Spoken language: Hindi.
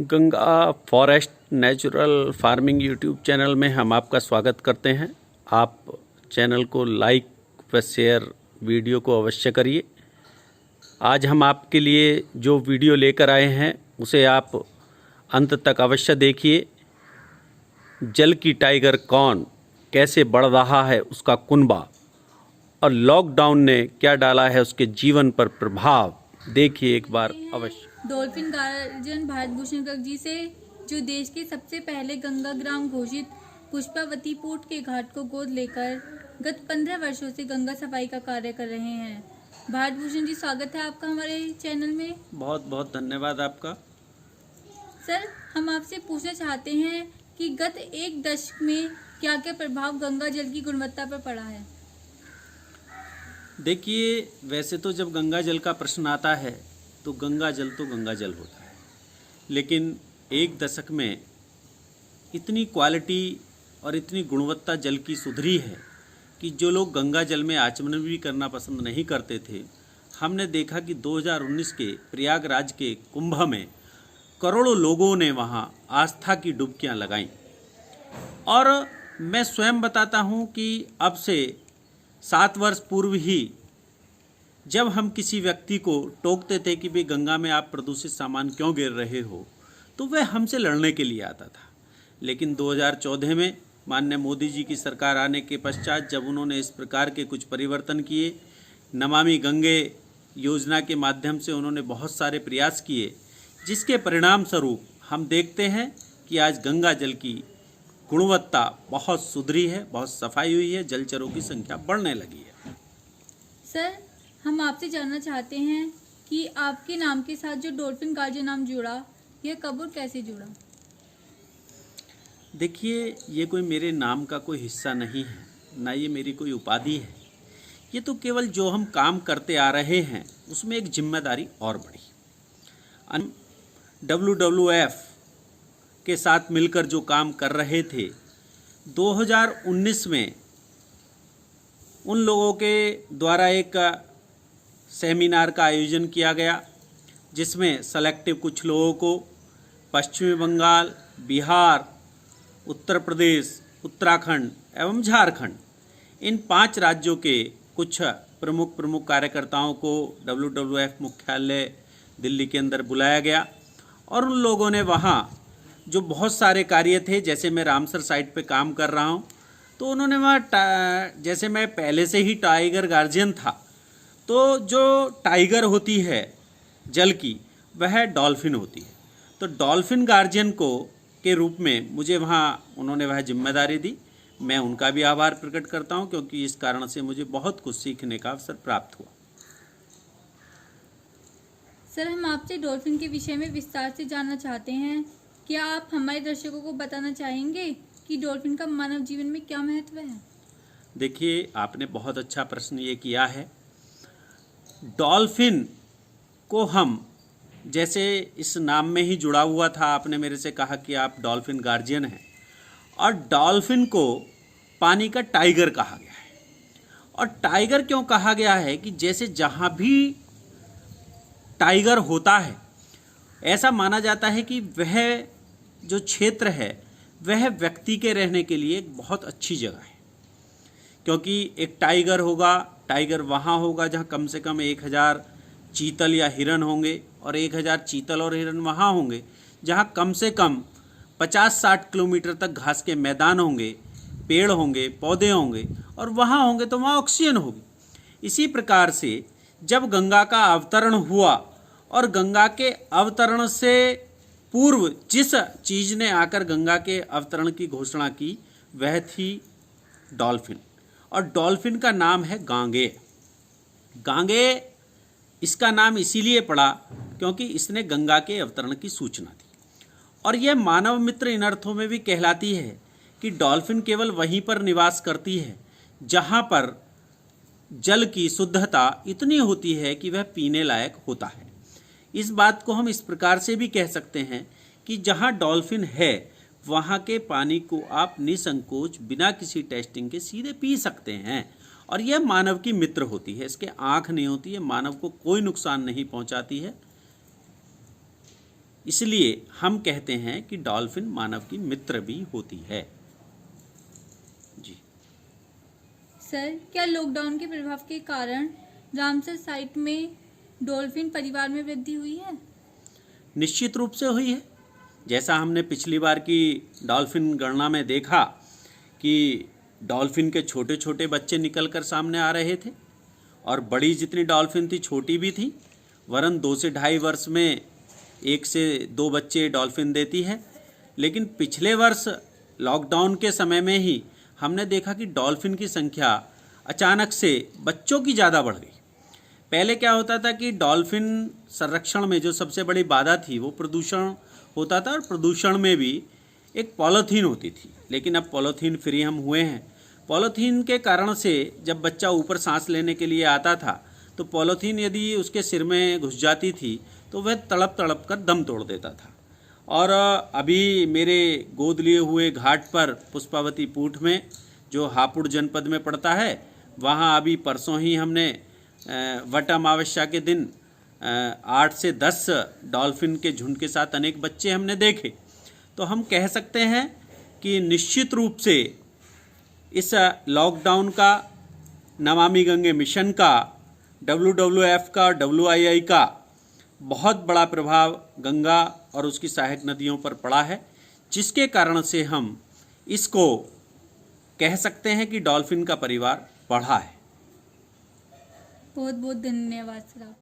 Ganga forest natural farming YouTube channel में हम आपका स्वागत करते हैं। आप चैनल को लाइक व शेयर वीडियो को अवश्य करिए। आज हम आपके लिए जो वीडियो लेकर आए हैं उसे आप अंत तक अवश्य देखिए। जल की टाइगर कौन, कैसे बढ़ रहा है उसका कुनबा और लॉकडाउन ने क्या डाला है उसके जीवन पर प्रभाव, देखिए एक बार अवश्य। डॉल्फिन गार्जियन भारत भूषण गर्ग जी से, जो देश के सबसे पहले गंगा ग्राम घोषित पुष्पावती पोर्ट के घाट को गोद लेकर गत 15 वर्षों से गंगा सफाई का कार्य कर रहे हैं। भारत भूषण जी, स्वागत है आपका हमारे चैनल में। बहुत बहुत धन्यवाद आपका। सर, हम आपसे पूछना चाहते हैं कि गत एक दशक में क्या क्या प्रभाव गंगा जल की गुणवत्ता पर पड़ा है। देखिए, वैसे तो जब गंगा जल का प्रश्न आता है तो गंगा जल होता है, लेकिन एक दशक में इतनी क्वालिटी और इतनी गुणवत्ता जल की सुधरी है कि जो लोग गंगा जल में आचमन भी करना पसंद नहीं करते थे, हमने देखा कि 2019 के प्रयागराज के कुंभ में करोड़ों लोगों ने वहाँ आस्था की डुबकियाँ लगाईं। और मैं स्वयं बताता हूँ कि अब से 7 वर्ष पूर्व ही जब हम किसी व्यक्ति को टोकते थे कि भाई गंगा में आप प्रदूषित सामान क्यों गिर रहे हो, तो वह हमसे लड़ने के लिए आता था। लेकिन 2014 में माननीय मोदी जी की सरकार आने के पश्चात जब उन्होंने इस प्रकार के कुछ परिवर्तन किए, नमामि गंगे योजना के माध्यम से उन्होंने बहुत सारे प्रयास किए, जिसके परिणाम स्वरूप हम देखते हैं कि आज गंगा जल की गुणवत्ता बहुत सुधरी है, बहुत सफाई हुई है, जलचरों की संख्या बढ़ने लगी है। सर, हम आपसे जानना चाहते हैं कि आपके नाम के साथ जो डॉल्फिन गार्जियन नाम जुड़ा, यह कब और कैसे जुड़ा। देखिए, ये कोई मेरे नाम का कोई हिस्सा नहीं है, ना ये मेरी कोई उपाधि है। ये तो केवल जो हम काम करते आ रहे हैं उसमें एक जिम्मेदारी और बढ़ी। WWF के साथ मिलकर जो काम कर रहे थे, 2019 में उन लोगों के द्वारा एक सेमिनार का आयोजन किया गया, जिसमें सेलेक्टिव कुछ लोगों को पश्चिमी बंगाल, बिहार, उत्तर प्रदेश, उत्तराखंड एवं झारखंड, इन 5 राज्यों के कुछ प्रमुख कार्यकर्ताओं को WWF मुख्यालय दिल्ली के अंदर बुलाया गया। और उन लोगों ने वहाँ जो बहुत सारे कार्य थे, जैसे मैं रामसर साइट पे काम कर रहा हूँ, तो उन्होंने वहाँ जैसे मैं पहले से ही टाइगर गार्जियन था, तो जो टाइगर होती है जल की, वह डॉल्फिन होती है। तो डॉल्फिन गार्जियन को के रूप में मुझे वहाँ उन्होंने वह जिम्मेदारी दी। मैं उनका भी आभार प्रकट करता हूँ, क्योंकि इस कारण से मुझे बहुत कुछ सीखने का अवसर प्राप्त हुआ। सर, हम आपसे डॉल्फिन के विषय में विस्तार से जानना चाहते हैं। क्या आप हमारे दर्शकों को बताना चाहेंगे कि डॉल्फिन का मानव जीवन में क्या महत्व है। देखिए, आपने बहुत अच्छा प्रश्न ये किया है। डॉल्फिन को हम, जैसे इस नाम में ही जुड़ा हुआ था, आपने मेरे से कहा कि आप डॉल्फिन गार्जियन हैं, और डॉल्फिन को पानी का टाइगर कहा गया है। और टाइगर क्यों कहा गया है कि जैसे जहाँ भी टाइगर होता है, ऐसा माना जाता है कि वह जो क्षेत्र है वह व्यक्ति के रहने के लिए एक बहुत अच्छी जगह है, क्योंकि एक टाइगर होगा, टाइगर वहाँ होगा जहाँ कम से कम 1000 चीतल या हिरन होंगे, और 1000 चीतल और हिरन वहाँ होंगे जहाँ कम से कम 50-60 किलोमीटर तक घास के मैदान होंगे, पेड़ होंगे, पौधे होंगे, और वहाँ होंगे तो वहाँ ऑक्सीजन होगी। इसी प्रकार से जब गंगा का अवतरण हुआ, और गंगा के अवतरण से पूर्व जिस चीज़ ने आकर गंगा के अवतरण की घोषणा की, वह थी डॉल्फिन। और डॉल्फिन का नाम है गांगे। गांगे इसका नाम इसीलिए पड़ा क्योंकि इसने गंगा के अवतरण की सूचना दी। और यह मानव मित्र इन अर्थों में भी कहलाती है कि डॉल्फिन केवल वहीं पर निवास करती है जहाँ पर जल की शुद्धता इतनी होती है कि वह पीने लायक होता है। इस बात को हम इस प्रकार से भी कह सकते हैं कि जहाँ डॉल्फिन है वहाँ के पानी को आप निसंकोच बिना किसी टेस्टिंग के सीधे पी सकते हैं। और यह मानव की मित्र होती है, इसके आँख नहीं होती है, मानव को कोई नुकसान नहीं पहुँचाती है। इसलिए हम कहते हैं कि डॉल्फिन मानव की मित्र भी होती है। जी सर, क्या लॉकडाउन के प्रभाव के कारण रामसर साइट में डॉल्फिन परिवार में वृद्धि हुई है? निश्चित रूप से हुई है। जैसा हमने पिछली बार की डॉल्फिन गणना में देखा कि डॉल्फिन के छोटे छोटे बच्चे निकलकर सामने आ रहे थे और बड़ी जितनी डॉल्फिन थी छोटी भी थी, वरन 2 से ढाई वर्ष में 1 से 2 बच्चे डॉल्फिन देती है। लेकिन पिछले वर्ष लॉकडाउन के समय में ही हमने देखा कि डॉल्फिन की संख्या अचानक से बच्चों की ज़्यादा बढ़ गई। पहले क्या होता था कि डॉल्फिन संरक्षण में जो सबसे बड़ी बाधा थी वो प्रदूषण होता था, और प्रदूषण में भी एक पॉलीथीन होती थी। लेकिन अब पॉलीथीन फ्री हम हुए हैं। पॉलीथीन के कारण से जब बच्चा ऊपर सांस लेने के लिए आता था तो पॉलीथीन यदि उसके सिर में घुस जाती थी तो वह तड़प तड़प कर दम तोड़ देता था। और अभी मेरे गोद लिए हुए घाट पर पुष्पावती पूठ में, जो हापुड़ जनपद में पड़ता है, वहाँ अभी परसों ही हमने वट अमावस्या के दिन 8 से 10 डॉल्फिन के झुंड के साथ अनेक बच्चे हमने देखे। तो हम कह सकते हैं कि निश्चित रूप से इस लॉकडाउन का, नमामि गंगे मिशन का, WWF का, WII का बहुत बड़ा प्रभाव गंगा और उसकी सहायक नदियों पर पड़ा है, जिसके कारण से हम इसको कह सकते हैं कि डॉल्फिन का परिवार बढ़ा है। बहुत बहुत धन्यवाद सर।